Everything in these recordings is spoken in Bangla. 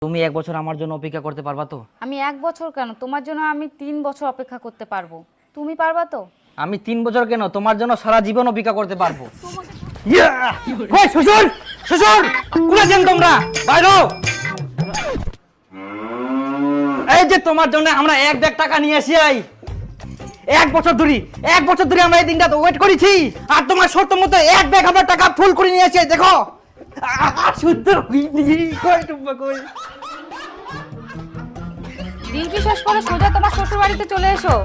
তুমি 1 বছর আমার জন্য অপেক্ষা করতে পারবা তো? আমি 1 বছর কেন, তোমার জন্য আমি 3 বছর অপেক্ষা করতে পারবো। তুমি পারবা তো? আমি 3 বছর কেন, তোমার জন্য সারা জীবন অপেক্ষা করতে পারবো। ইয়া! কই শ্বশুর? শ্বশুর! কোথায় আছেন তোমরা? বাইরে! এই যে তোমার জন্য আমরা 1 ব্যাগ টাকা নিয়ে আসি আই। 1 বছর ধরে আমরা এই দিনটা ওয়েট করেছি। আর তোমার শর্ত মতো 1 ব্যাগ আমরা টাকা ফুল করে নিয়ে আসি, দেখো। সুন্দর কই টুম্বা কই। ডিউটি শেষ করে সোজা তোমার শ্বশুর বাড়িতে চলে এসো।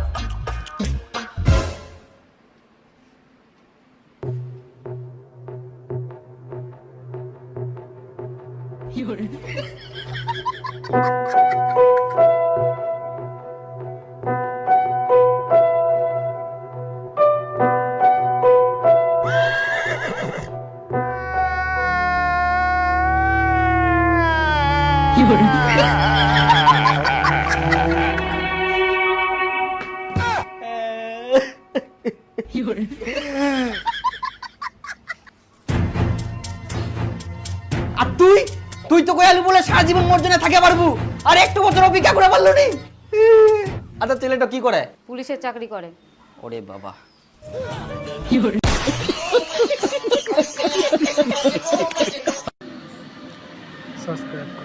আর তুই তো কয়ালু বলে সারা জীবন মোর জন্য থাকে পারবো, আর একটু বছর অপেক্ষা করে পারলো নি। আচ্ছা ছেলেটা কি করে? পুলিশের চাকরি করে। ওরে বাবা। সাবস্ক্রাইব